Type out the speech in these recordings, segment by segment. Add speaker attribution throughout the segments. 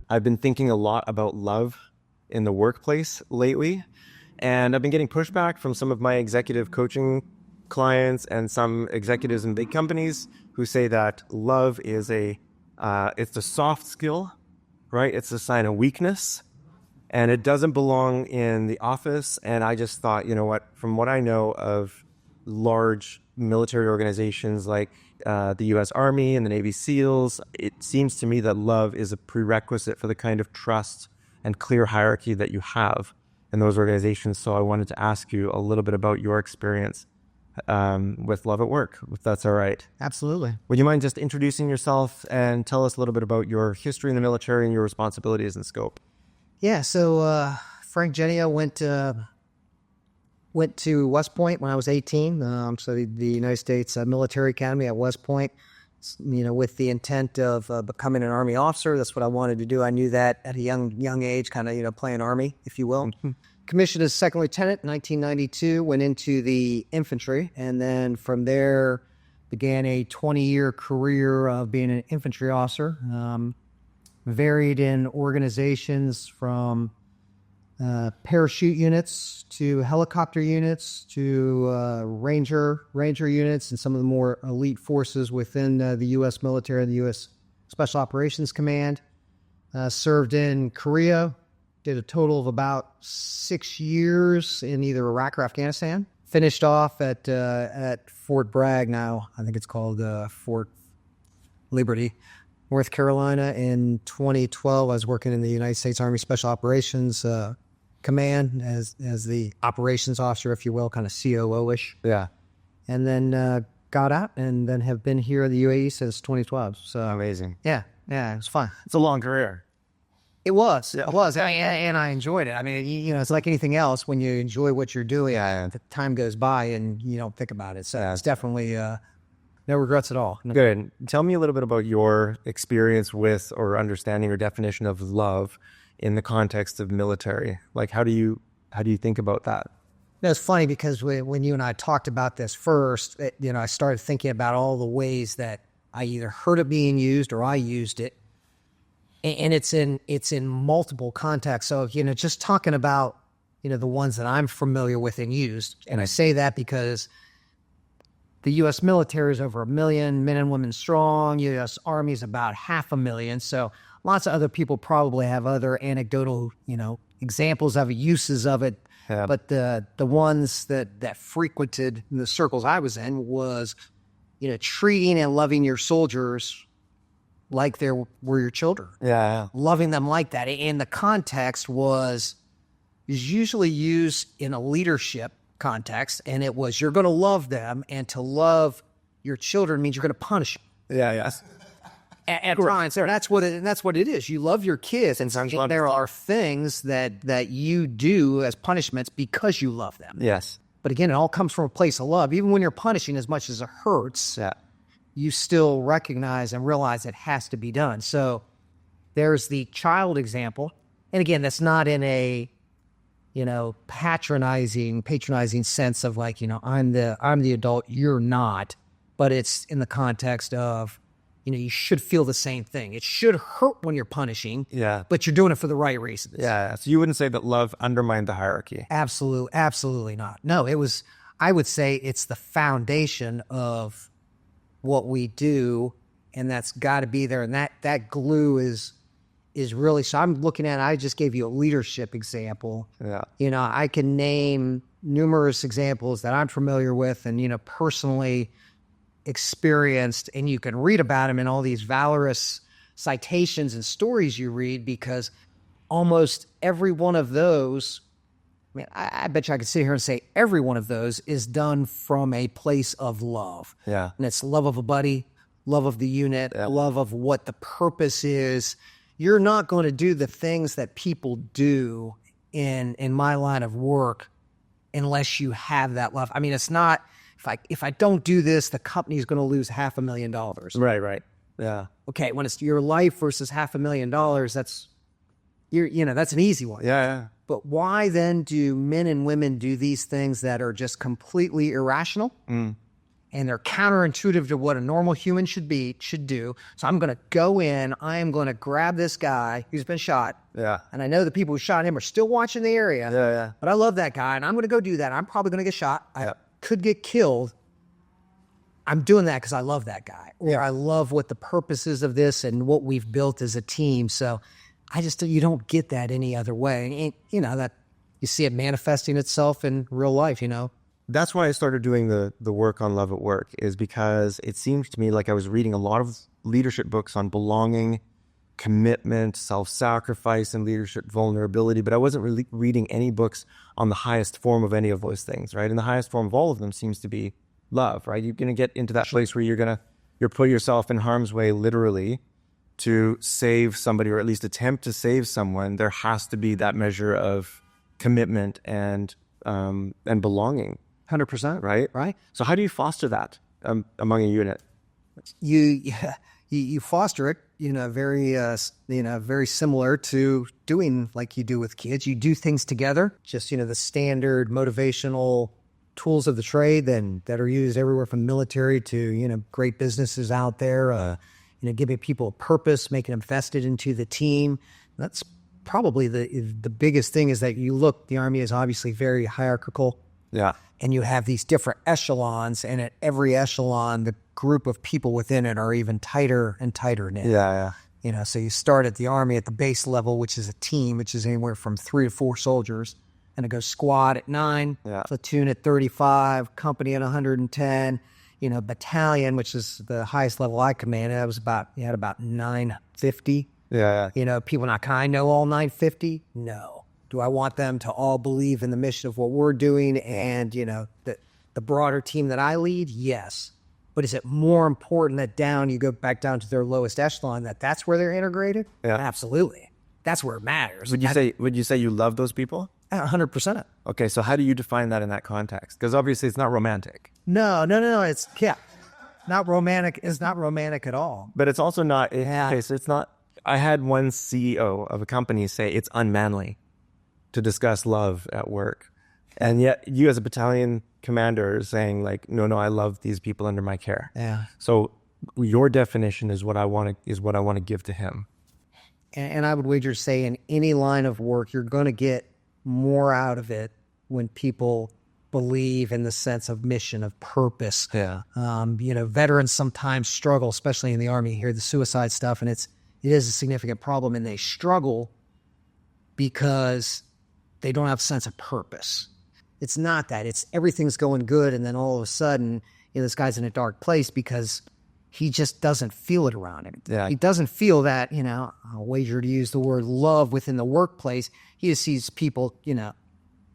Speaker 1: I've been thinking a lot about love in the workplace lately, and I've been getting pushback from some of my executive coaching clients and some executives in big companies who say that love is it's a soft skill, right? It's a sign of weakness, and it doesn't belong in the office. And I just thought, you know what, from what I know of large military organizations like the U.S. Army and the Navy SEALs, it seems to me that love is a prerequisite for the kind of trust and clear hierarchy that you have in those organizations. So I wanted to ask you a little bit about your experience with love at work, if that's all right.
Speaker 2: Absolutely.
Speaker 1: Would you mind just introducing yourself and tell us a little bit about your history in the military and your responsibilities and scope?
Speaker 2: Yeah, so Frank Jenio went to West Point when I was 18. So the United States Military Academy at West Point, with the intent of becoming an Army officer. That's what I wanted to do. I knew that at a young age, kind of, playing Army, if you will. Mm-hmm. Commissioned as second lieutenant in 1992, went into the infantry, and then from there began a 20-year career of being an infantry officer. Varied in organizations from parachute units to helicopter units to ranger units and some of the more elite forces within the U.S. military and the U.S. Special Operations Command. Served in Korea, did a total of about 6 years in either Iraq or Afghanistan. Finished off at Fort Bragg now. I think it's called Fort Liberty, North Carolina in 2012. I was working in the United States Army Special Operations Command as the operations officer, if you will, kind of COO-ish.
Speaker 1: Yeah.
Speaker 2: And then got out and then have been here in the UAE since 2012. So
Speaker 1: amazing.
Speaker 2: Yeah, it was fun.
Speaker 1: It's a long career.
Speaker 2: It was. And I enjoyed it. I mean, it's like anything else. When you enjoy what you're doing, the time goes by and you don't think about it. So it's definitely no regrets at all.
Speaker 1: Good. Tell me a little bit about your experience with or understanding or definition of love in the context of military. Like, how do you think about that?
Speaker 2: It's funny because when you and I talked about this first, I started thinking about all the ways that I either heard it being used or I used it. And it's in multiple contexts. So, just talking about, the ones that I'm familiar with and used. And I say that because the U.S. military is over 1 million men and women strong. U.S. Army is about 500,000. So lots of other people probably have other anecdotal, examples of it, uses of it. Yeah. But the ones that frequented the circles I was in was, treating and loving your soldiers like they were your children.
Speaker 1: Yeah.
Speaker 2: Loving them like that. And the context is usually used in a leadership context, and it was, you're going to love them, and to love your children means you're going to punish them.
Speaker 1: Yeah.
Speaker 2: At times, that's what it is. You love your kids, and there are things that you do as punishments because you love them.
Speaker 1: Yes.
Speaker 2: But again, it all comes from a place of love. Even when you're punishing, as much as it hurts, you still recognize and realize it has to be done. So there's the child example. And again, that's not in a, patronizing sense of like, I'm the adult, you're not. But it's in the context of, you should feel the same thing. It should hurt when you're punishing, but you're doing it for the right reasons.
Speaker 1: Yeah. So you wouldn't say that love undermined the hierarchy?
Speaker 2: Absolutely not. No, I would say it's the foundation of what we do, and that's got to be there. And that glue is really, so I'm looking at, I just gave you a leadership example.
Speaker 1: Yeah.
Speaker 2: I can name numerous examples that I'm familiar with and, personally experienced, and you can read about them in all these valorous citations and stories you read, because almost every one of those, I bet you I could sit here and say every one of those is done from a place of love.
Speaker 1: Yeah.
Speaker 2: And it's love of a buddy, love of the unit, love of what the purpose is. You're not going to do the things that people do in my line of work unless you have that love. I mean, it's not, if I don't do this, the company's going to lose $500,000.
Speaker 1: Right. Yeah.
Speaker 2: Okay, when it's your life versus $500,000, that's an easy one.
Speaker 1: Yeah.
Speaker 2: But why then do men and women do these things that are just completely irrational? and they're counterintuitive to what a normal human should do. So I'm going to go in, I am going to grab this guy who's been shot.
Speaker 1: Yeah.
Speaker 2: And I know the people who shot him are still watching the area.
Speaker 1: Yeah, yeah.
Speaker 2: But I love that guy, and I'm going to go do that. I'm probably going to get shot. I could get killed. I'm doing that because I love that guy. Or I love what the purpose is of this and what we've built as a team. So you don't get that any other way. And, that you see it manifesting itself in real life,
Speaker 1: That's why I started doing the work on love at work, is because it seems to me like I was reading a lot of leadership books on belonging, commitment, self-sacrifice, and leadership vulnerability, but I wasn't really reading any books on the highest form of any of those things, right? And the highest form of all of them seems to be love, right? You're going to get into that place where you're put yourself in harm's way literally to save somebody, or at least attempt to save someone. There has to be that measure of commitment and belonging.
Speaker 2: 100%.
Speaker 1: Right. So how do you foster that among a unit?
Speaker 2: You foster it, very similar to doing like you do with kids. You do things together, just, the standard motivational tools of the trade that are used everywhere from military to, great businesses out there, giving people a purpose, making them vested into the team. That's probably the biggest thing, is that the Army is obviously very hierarchical.
Speaker 1: Yeah.
Speaker 2: And you have these different echelons, and at every echelon, the group of people within it are even tighter and tighter knit.
Speaker 1: Yeah, yeah.
Speaker 2: So you start at the Army at the base level, which is a team, which is anywhere from 3 to 4 soldiers. And it goes squad at 9, platoon at 35, company at 110, battalion, which is the highest level I commanded. You had about 950.
Speaker 1: Yeah.
Speaker 2: People not, can I know all 950? No. Do I want them to all believe in the mission of what we're doing and, the broader team that I lead? Yes. But is it more important that you go back down to their lowest echelon, that's where they're integrated?
Speaker 1: Yeah.
Speaker 2: Absolutely. That's where it matters.
Speaker 1: Would you say you love those people?
Speaker 2: 100%.
Speaker 1: Okay, so how do you define that in that context? Because obviously it's not romantic.
Speaker 2: No. It's not romantic. It's not romantic at all.
Speaker 1: But it's also not. Okay, so it's not. I had one CEO of a company say it's unmanly to discuss love at work, and yet you as a battalion commander are saying like, no, I love these people under my care.
Speaker 2: Yeah.
Speaker 1: So your definition is what I want to give to him.
Speaker 2: And I would wager to say in any line of work, you're going to get more out of it when people believe in the sense of mission, of purpose.
Speaker 1: Yeah.
Speaker 2: Veterans sometimes struggle, especially in the Army. You hear the suicide stuff, and it is a significant problem, and they struggle because they don't have a sense of purpose. It's not that. It's everything's going good, and then all of a sudden, this guy's in a dark place because he just doesn't feel it around him.
Speaker 1: Yeah.
Speaker 2: He doesn't feel that, I'll wager to use the word love within the workplace. He just sees people,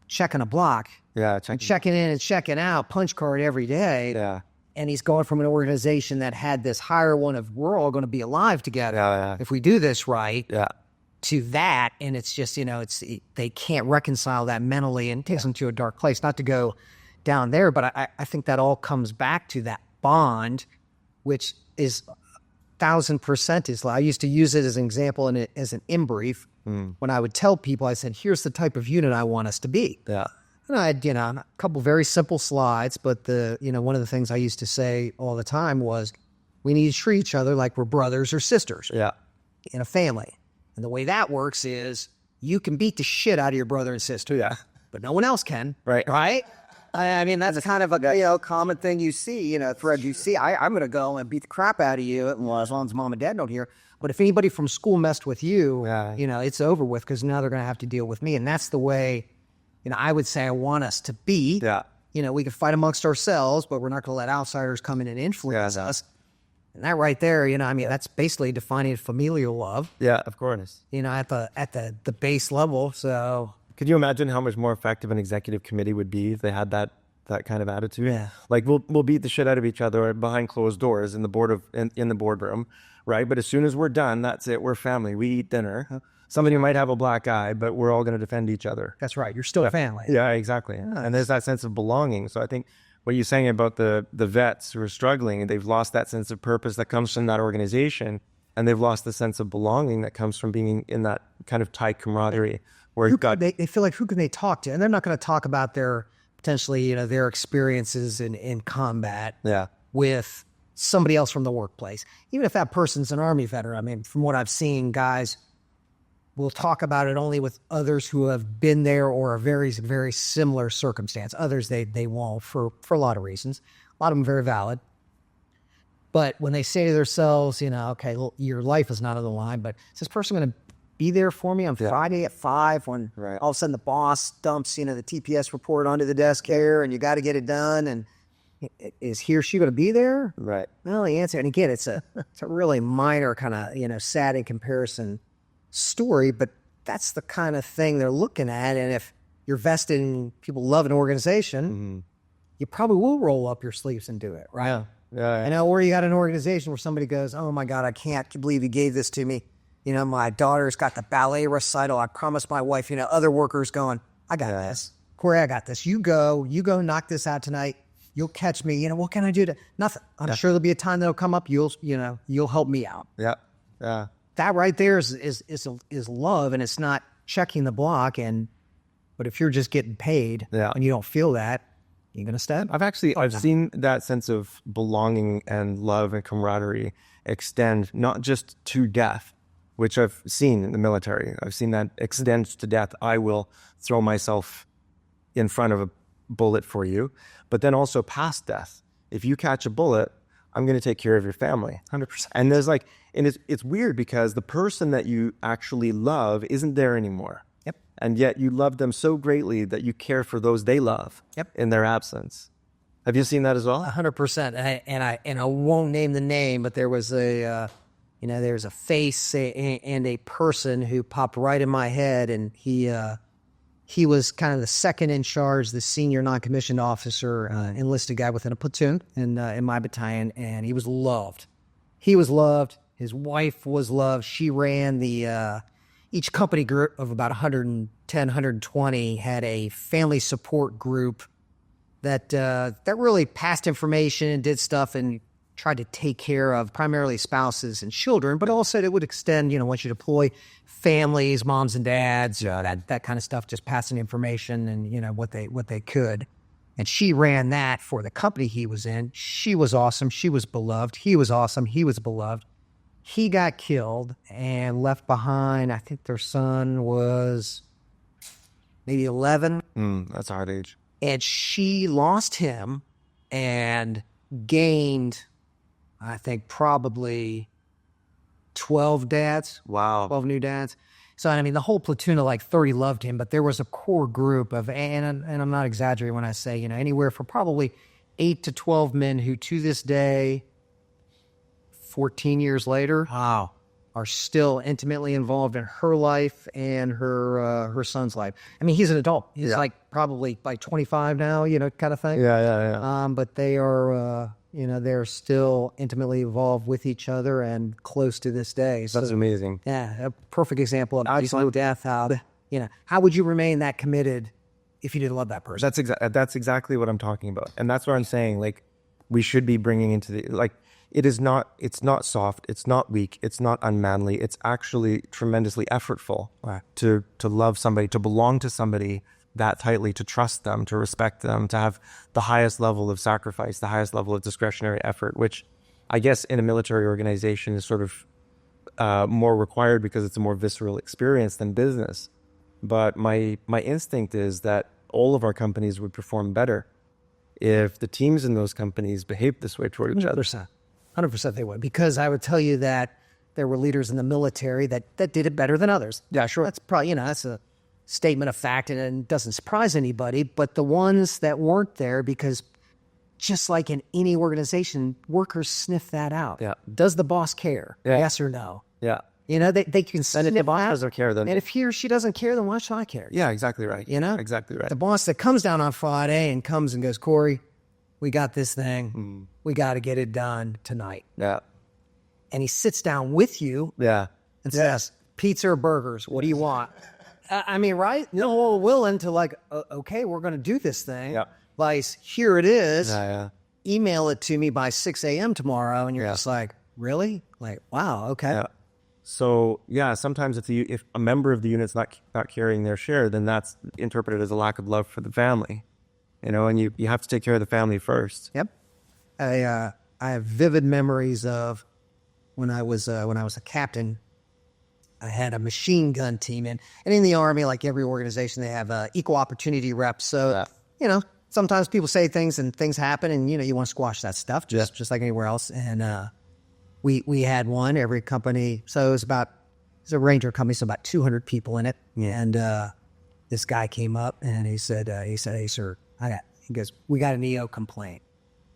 Speaker 2: checking a block.
Speaker 1: Yeah.
Speaker 2: Checking in and checking out, punch card every day.
Speaker 1: Yeah.
Speaker 2: And he's going from an organization that had this higher one of we're all going to be alive together.
Speaker 1: Yeah.
Speaker 2: If we do this right.
Speaker 1: Yeah.
Speaker 2: To that, and it's just, they can't reconcile that mentally, and it takes them to a dark place. Not to go down there, but I think that all comes back to that bond, which is 1,000% I used to use it as an example and as an in-brief. When I would tell people, I said, here's the type of unit I want us to be.
Speaker 1: Yeah.
Speaker 2: And I had, a couple very simple slides, but one of the things I used to say all the time was, we need to treat each other like we're brothers or sisters.
Speaker 1: Yeah.
Speaker 2: In a family. And the way that works is you can beat the shit out of your brother and sister.
Speaker 1: Yeah.
Speaker 2: But no one else can.
Speaker 1: Right.
Speaker 2: Right? I mean, that's kind of a common thing you see, thread you see. I'm going to go and beat the crap out of you, well, as long as mom and dad don't hear. But if anybody from school messed with you, it's over with, because now they're going to have to deal with me. And that's the way, I would say I want us to be.
Speaker 1: Yeah.
Speaker 2: We can fight amongst ourselves, but we're not going to let outsiders come in and influence us. And that right there, that's basically defining familial love.
Speaker 1: Yeah, of course.
Speaker 2: At the base level. So
Speaker 1: could you imagine how much more effective an executive committee would be if they had that kind of attitude?
Speaker 2: Yeah.
Speaker 1: Like we'll beat the shit out of each other behind closed doors in the boardroom, right? But as soon as we're done, that's it. We're family. We eat dinner. Somebody might have a black eye, but we're all going to defend each other.
Speaker 2: That's right. You're still a family.
Speaker 1: Yeah, exactly. Yeah. And there's that sense of belonging. So I think what you're saying about the vets who are struggling, and they've lost that sense of purpose that comes from that organization, and they've lost the sense of belonging that comes from being in that kind of tight camaraderie where
Speaker 2: they feel like, who can they talk to? And they're not going to talk about their potentially, their experiences in combat
Speaker 1: Yeah.
Speaker 2: with somebody else from the workplace. Even if that person's an Army veteran, I mean, from what I've seen, guys will talk about it only with others who have been there or a very, very similar circumstance. Others, they won't for a lot of reasons. A lot of them very valid. But when they say to themselves, okay, well, your life is not on the line, but is this person going to be there for me on Friday at 5 when all of a sudden the boss dumps, the TPS report onto the desk here and you got to get it done? And is he or she going to be there?
Speaker 1: Right.
Speaker 2: Well, the answer, and again, it's a really minor kind of, sad in comparison story, but that's the kind of thing they're looking at. And if you're vested in people love an organization, you probably will roll up your sleeves and do it, right?
Speaker 1: Yeah.
Speaker 2: Or you got an organization where somebody goes, oh my God, I can't believe you gave this to me. My daughter's got the ballet recital. I promised my wife, other workers going, I got this. Corrie, I got this. You go knock this out tonight. You'll catch me. What can I do to nothing? I'm sure there'll be a time that'll come up. You'll help me out.
Speaker 1: Yeah. Yeah.
Speaker 2: That right there is love, and it's not checking the block. But if you're just getting paid and you don't feel that, you're gonna step.
Speaker 1: I've seen that sense of belonging and love and camaraderie extend not just to death, which I've seen in the military. I've seen that extend to death. I will throw myself in front of a bullet for you, but then also past death. If you catch a bullet, I'm going to take care of your family.
Speaker 2: 100%.
Speaker 1: And it's weird because the person that you actually love isn't there anymore.
Speaker 2: Yep.
Speaker 1: And yet you love them so greatly that you care for those they love in their absence. Have you seen that as well?
Speaker 2: 100%. And I won't name the name, but there was there's a face and a person who popped right in my head, and he was kind of the second in charge, the senior non-commissioned officer, enlisted guy within a platoon in my battalion, and he was loved. He was loved. His wife was loved. She ran each company group of about 110, 120 had a family support group that really passed information and did stuff and tried to take care of primarily spouses and children, but also it would extend, once you deploy, families, moms and dads, that kind of stuff, just passing information and, what they could. And she ran that for the company he was in. She was awesome. She was beloved. He was awesome. He was beloved. He got killed and left behind, I think their son was maybe 11.
Speaker 1: That's a hard age.
Speaker 2: And she lost him and gained, I think, probably 12 dads.
Speaker 1: Wow.
Speaker 2: 12 new dads. So, I mean, the whole platoon of like 30 loved him, but there was a core group of, and I'm not exaggerating when I say, anywhere from probably 8 to 12 men who to this day, 14 years later, are still intimately involved in her life and her son's life. I mean, he's an adult. He's probably 25 now, kind of thing.
Speaker 1: Yeah.
Speaker 2: But they are, they're still intimately involved with each other and close to this day. So,
Speaker 1: that's amazing.
Speaker 2: Yeah, a perfect example of absolute death. How would you remain that committed if you didn't love that person?
Speaker 1: That's exactly what I'm talking about. And that's what I'm saying. We should be bringing into it's not soft, it's not weak, it's not unmanly, it's actually tremendously effortful to love somebody, to belong to somebody that tightly, to trust them, to respect them, to have the highest level of sacrifice, the highest level of discretionary effort, which I guess in a military organization is sort of more required because it's a more visceral experience than business. But my instinct is that all of our companies would perform better if the teams in those companies behaved this way toward each other.
Speaker 2: 100% they would, because I would tell you that there were leaders in the military that did it better than others.
Speaker 1: Yeah, sure.
Speaker 2: That's probably, that's a statement of fact, and it doesn't surprise anybody. But the ones that weren't there, because just like in any organization, workers sniff that out.
Speaker 1: Yeah.
Speaker 2: Does the boss care?
Speaker 1: Yeah.
Speaker 2: Yes or no?
Speaker 1: Yeah.
Speaker 2: They can sniff
Speaker 1: And if the boss
Speaker 2: out.
Speaker 1: doesn't care, then...
Speaker 2: And if he or she doesn't care, then why should I care?
Speaker 1: Yeah, exactly right. Exactly right.
Speaker 2: The boss that comes down on Friday and comes and goes, Corrie, we got this thing. We got to get it done tonight.
Speaker 1: Yeah.
Speaker 2: And he sits down with you and says, pizza or burgers, what do you want? I mean, right? All willing to okay, we're going to do this thing.
Speaker 1: Yeah.
Speaker 2: Vice, here it is.
Speaker 1: Yeah.
Speaker 2: Email it to me by 6 a.m. tomorrow. And you're just like, really? Wow, okay.
Speaker 1: Yeah. So, sometimes if a member of the unit's not carrying their share, then that's interpreted as a lack of love for the family. and you have to take care of the family first.
Speaker 2: Yep. I have vivid memories of when I was a captain. I had a machine gun team, and in the Army, like every organization, they have equal opportunity reps. So, sometimes people say things and things happen, and you want to squash that stuff just like anywhere else. And we had one every company. So it's a Ranger company, so about 200 people in it. Yeah. And this guy came up and he said, "Hey sir, he goes, we got an EO complaint."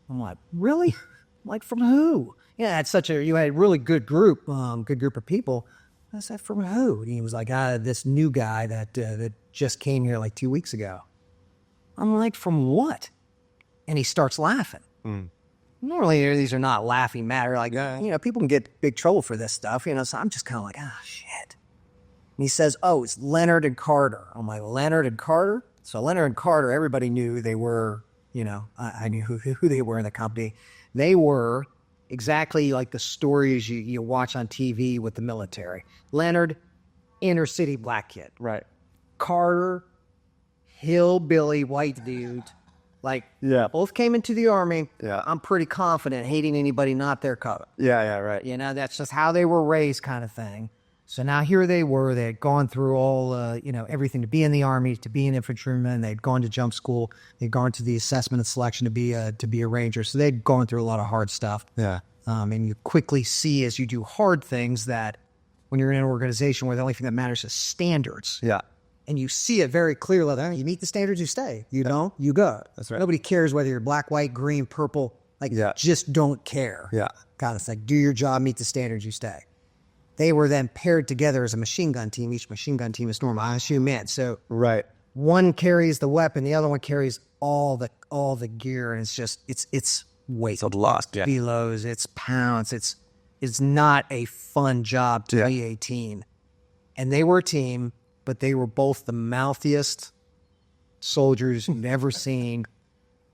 Speaker 2: I'm like, "Really?" I'm like, "From who?" Yeah, you had a really good group of people. I said, "From who?" And he was like, "This new guy that just came here like 2 weeks ago." I'm like, "From what?" And he starts laughing. Normally, these are not laughing matter. Like, people can get big trouble for this stuff, so I'm just kind of like, shit. And he says, "Oh, it's Leonard and Carter." I'm like, "Leonard and Carter?" So Leonard and Carter, everybody knew they were, I knew who they were in the company. They were exactly like the stories you watch on TV with the military. Leonard, inner city black kid.
Speaker 1: Right.
Speaker 2: Carter, hillbilly white dude. Like, both came into the Army.
Speaker 1: Yeah.
Speaker 2: I'm pretty confident hating anybody not their color.
Speaker 1: Yeah, right.
Speaker 2: That's just how they were raised, kind of thing. So now here they were. They had gone through all, everything to be in the Army, to be an infantryman. They'd gone to jump school. They'd gone to the assessment and selection to be a Ranger. So they'd gone through a lot of hard stuff.
Speaker 1: Yeah.
Speaker 2: And you quickly see as you do hard things that when you're in an organization where the only thing that matters is standards.
Speaker 1: Yeah.
Speaker 2: And you see it very clearly. You meet the standards, you stay. You don't, you go.
Speaker 1: That's right.
Speaker 2: Nobody cares whether you're black, white, green, purple. Just don't care.
Speaker 1: Yeah.
Speaker 2: God, it's like, do your job, meet the standards, you stay. They were then paired together as a machine gun team. Each machine gun team is normal ISU men. So one carries the weapon, the other one carries all the gear, and it's weight.
Speaker 1: It's a lot. Yeah.
Speaker 2: Kilos, it's pounds. It's not a fun job to be a team. And they were a team, but they were both the mouthiest soldiers you've ever seen.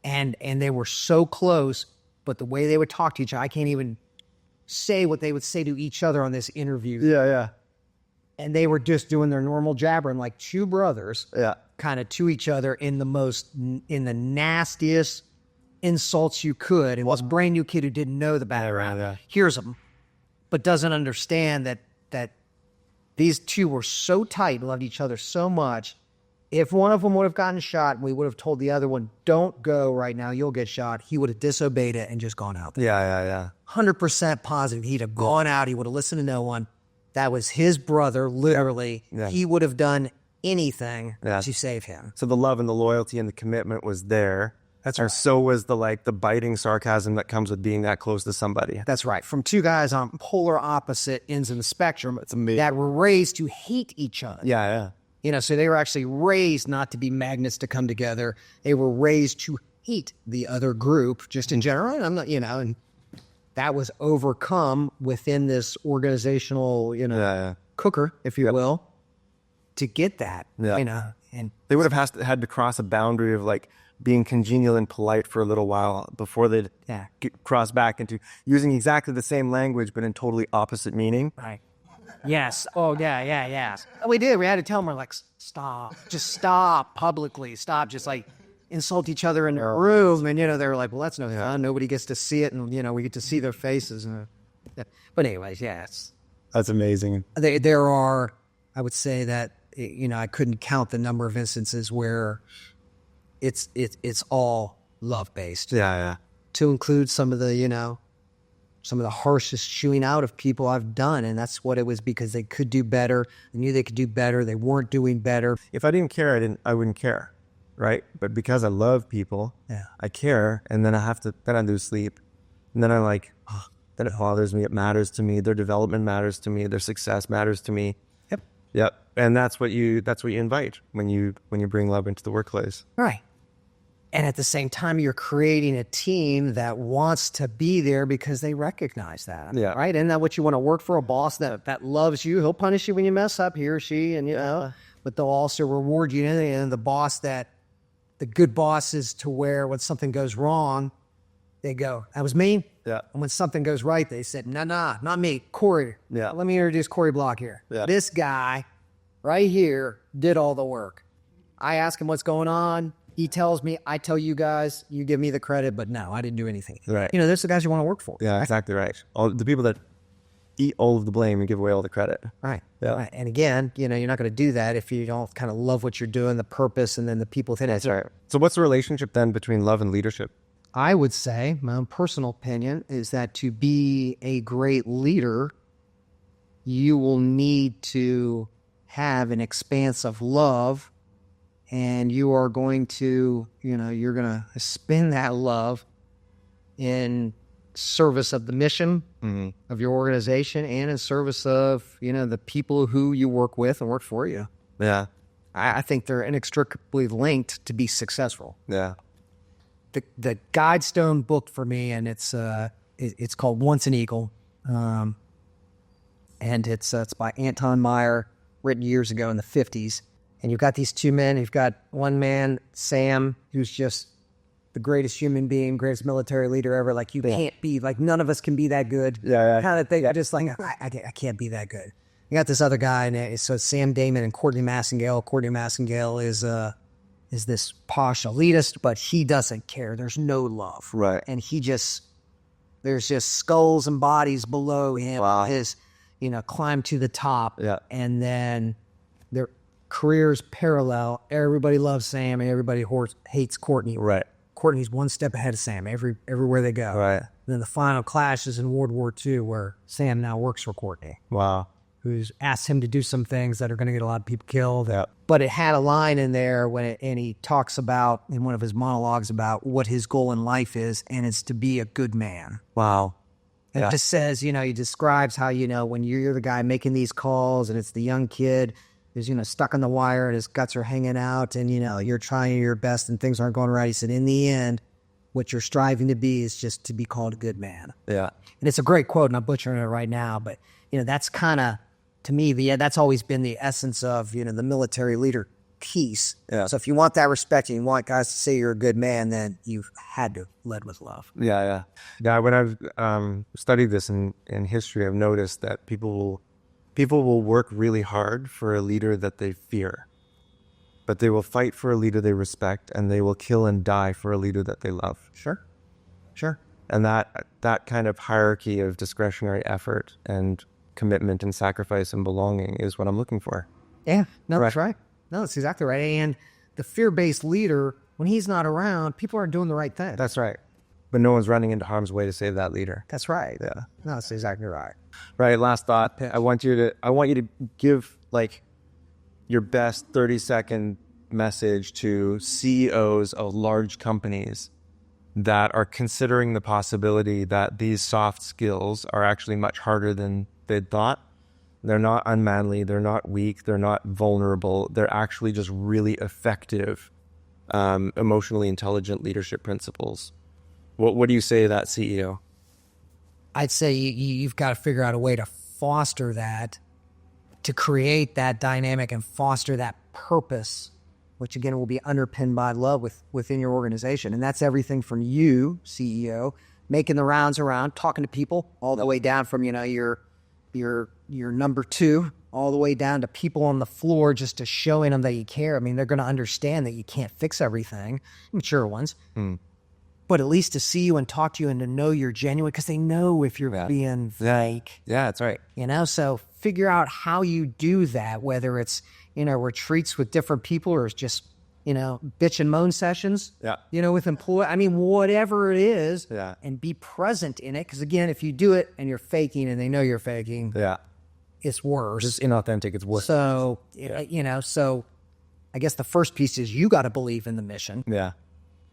Speaker 2: And they were so close, but the way they would talk to each other, I can't even say what they would say to each other on this interview.
Speaker 1: Yeah.
Speaker 2: And they were just doing their normal jabbering like two brothers.
Speaker 1: Yeah.
Speaker 2: Kind of to each other in the nastiest insults you could. And was a brand new kid who didn't know the background. Hears them, but doesn't understand that these two were so tight, loved each other so much. If one of them would have gotten shot, we would have told the other one, "Don't go right now, you'll get shot." He would have disobeyed it and just gone out there.
Speaker 1: Yeah.
Speaker 2: 100% positive. He'd have gone out. He would have listened to no one. That was his brother, literally. Yeah. He would have done anything to save him.
Speaker 1: So the love and the loyalty and the commitment was there.
Speaker 2: That's right.
Speaker 1: And so was the biting sarcasm that comes with being that close to somebody.
Speaker 2: That's right. From two guys on polar opposite ends of the spectrum that were raised to hate each other.
Speaker 1: Yeah.
Speaker 2: So they were actually raised not to be magnets to come together. They were raised to hate the other group just in general. And I'm not, and that was overcome within this organizational, cooker, if you will, to get that, and
Speaker 1: they would have had to cross a boundary of being congenial and polite for a little while before they'd cross back into using exactly the same language, but in totally opposite meaning.
Speaker 2: Right. Yes. Oh, yeah. We did. We had to tell them, we're like, stop. Just stop publicly. Stop. Just insult each other in the room. And, they were like, well, that's no fun. Nobody gets to see it. And, we get to see their faces. But anyways, yes.
Speaker 1: That's amazing.
Speaker 2: There are, I would say that, I couldn't count the number of instances where it's all love-based.
Speaker 1: Yeah.
Speaker 2: To include some of the, some of the harshest chewing out of people I've done. And that's what it was, because they could do better. They knew they could do better. They weren't doing better.
Speaker 1: If I didn't care, I wouldn't care, right? But because I love people, I care, and then then I lose sleep. And then I'm like, then it bothers me. It matters to me. Their development matters to me. Their success matters to me. Yep. And that's what you invite when you bring love into the workplace.
Speaker 2: Right. And at the same time, you're creating a team that wants to be there because they recognize that.
Speaker 1: Yeah.
Speaker 2: Right? Isn't that what you want to work for? A boss that loves you. He'll punish you when you mess up, he or she, and but they'll also reward you. And the good boss is to where when something goes wrong, they go, "That was me."
Speaker 1: Yeah.
Speaker 2: And when something goes right, they said, "Nah, not me, Corrie."
Speaker 1: Yeah.
Speaker 2: Let me introduce Corrie Block here.
Speaker 1: Yeah.
Speaker 2: This guy right here did all the work. I ask him what's going on. he tells me, I tell you guys, you give me the credit, but no, I didn't do anything.
Speaker 1: Right.
Speaker 2: You know, those are the guys you want to work for.
Speaker 1: Yeah, exactly right. All the people that eat all of the blame and give away all the credit.
Speaker 2: Right.
Speaker 1: Yeah.
Speaker 2: Right. And again, you know, you're not going to do that if you don't kind of love what you're doing, the purpose, and then the people within it.
Speaker 1: That's right. So what's the relationship then between love and leadership?
Speaker 2: I would say, my own personal opinion, is that to be a great leader, you will need to have an expanse of love, and you are going to, you know, you're going to spend that love in service of the mission of your organization and in service of, you know, the people who you work with and work for you.
Speaker 1: Yeah.
Speaker 2: I think they're inextricably linked to be successful.
Speaker 1: Yeah.
Speaker 2: The guidestone book for me, and it's called Once an Eagle, and it's by Anton Meyer, written years ago in the 50s. And you've got these two men. You've got one man, Sam, who's just the greatest human being, greatest military leader ever. Like, you can't be, like, none of us can be that good.
Speaker 1: Yeah.
Speaker 2: Kind of thing. I just like, I can't be that good. You got this other guy, and so it's Sam Damon and Courtney Massengale. Courtney Massengale is this posh elitist, but he doesn't care. There's no love.
Speaker 1: Right.
Speaker 2: And there's just skulls and bodies below him.
Speaker 1: Wow.
Speaker 2: His, you know, climb to the top.
Speaker 1: Yeah.
Speaker 2: And then their careers parallel. Everybody loves Sam and everybody hates Courtney.
Speaker 1: Right.
Speaker 2: Courtney's one step ahead of Sam everywhere they go.
Speaker 1: Right.
Speaker 2: And then the final clash is in World War II, where Sam now works for Courtney,
Speaker 1: Wow.
Speaker 2: who's asked him to do some things that are going to get a lot of people killed.
Speaker 1: Yeah.
Speaker 2: But it had a line in there and he talks about, in one of his monologues, about what his goal in life is, and it's to be a good man.
Speaker 1: Wow.
Speaker 2: And it just says, you know, he describes how, you know, when you're the guy making these calls and it's the young kid who's, you know, stuck on the wire and his guts are hanging out and, you know, you're trying your best and things aren't going right. He said, in the end, what you're striving to be is just to be called a good man.
Speaker 1: Yeah.
Speaker 2: And it's a great quote, and I'm butchering it right now, but, you know, that's kind of, to me, that's always been the essence of, you know, the military leader piece.
Speaker 1: Yeah.
Speaker 2: So if you want that respect and you want guys to say you're a good man, then you've had to lead with love.
Speaker 1: Yeah. When I've studied this in history, I've noticed that people will work really hard for a leader that they fear, but they will fight for a leader they respect, and they will kill and die for a leader that they love.
Speaker 2: Sure.
Speaker 1: And that kind of hierarchy of discretionary effort and commitment and sacrifice and belonging is what I'm looking for.
Speaker 2: Yeah, no, that's right. No, that's exactly right. And the fear-based leader, when he's not around, people aren't doing the right thing.
Speaker 1: That's right. But no one's running into harm's way to save that leader.
Speaker 2: That's right.
Speaker 1: Yeah.
Speaker 2: No, that's exactly right.
Speaker 1: Right. Last thought. I want you to give like your best 30-second message to CEOs of large companies that are considering the possibility that these soft skills are actually much harder than they'd thought. They're not unmanly. They're not weak. They're not vulnerable. They're actually just really effective, emotionally intelligent leadership principles. What do you say to that CEO?
Speaker 2: I'd say you've got to figure out a way to foster that, to create that dynamic and foster that purpose, which again will be underpinned by love within your organization. And that's everything from you, CEO, making the rounds around, talking to people, all the way down from, you know, your number two, all the way down to people on the floor, just to showing them that you care. I mean, they're going to understand that you can't fix everything, mature ones, but at least to see you and talk to you and to know you're genuine, because they know if you're being fake.
Speaker 1: Yeah, that's right.
Speaker 2: You know, so figure out how you do that, whether it's, you know, retreats with different people or it's just, you know, bitch and moan sessions, you know, with employees. I mean, whatever it is, and be present in it. Because again, if you do it and you're faking and they know you're faking, it's worse.
Speaker 1: Just inauthentic. It's worse.
Speaker 2: So, you know, so I guess the first piece is you got to believe in the mission.
Speaker 1: Yeah.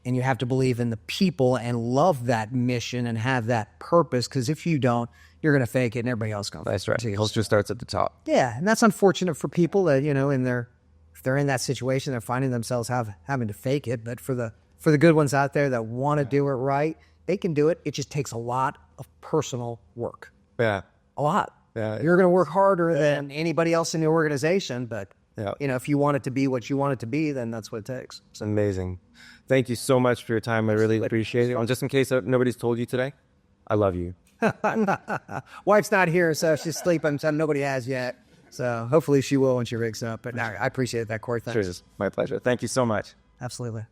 Speaker 2: And you have to believe in the people and love that mission and have that purpose. Because if you don't, you're going to fake it and everybody else going to.
Speaker 1: That's right. Culture starts at the top.
Speaker 2: Yeah. And that's unfortunate for people that, you know, if they're in that situation, they're finding themselves having to fake it. But for the good ones out there that want to do it right, they can do it. It just takes a lot of personal work.
Speaker 1: Yeah.
Speaker 2: A lot.
Speaker 1: Yeah.
Speaker 2: You're going to work harder than anybody else in the organization. But, you know, if you want it to be what you want it to be, then that's what it takes.
Speaker 1: It's amazing. Thank you so much for your time. I really appreciate it. And just in case nobody's told you today, I love you.
Speaker 2: Wife's not here, so she's sleeping. So nobody has yet. So hopefully she will when she wakes up. But no, I appreciate that, Corey. Thanks.
Speaker 1: Sure, my pleasure. Thank you so much.
Speaker 2: Absolutely.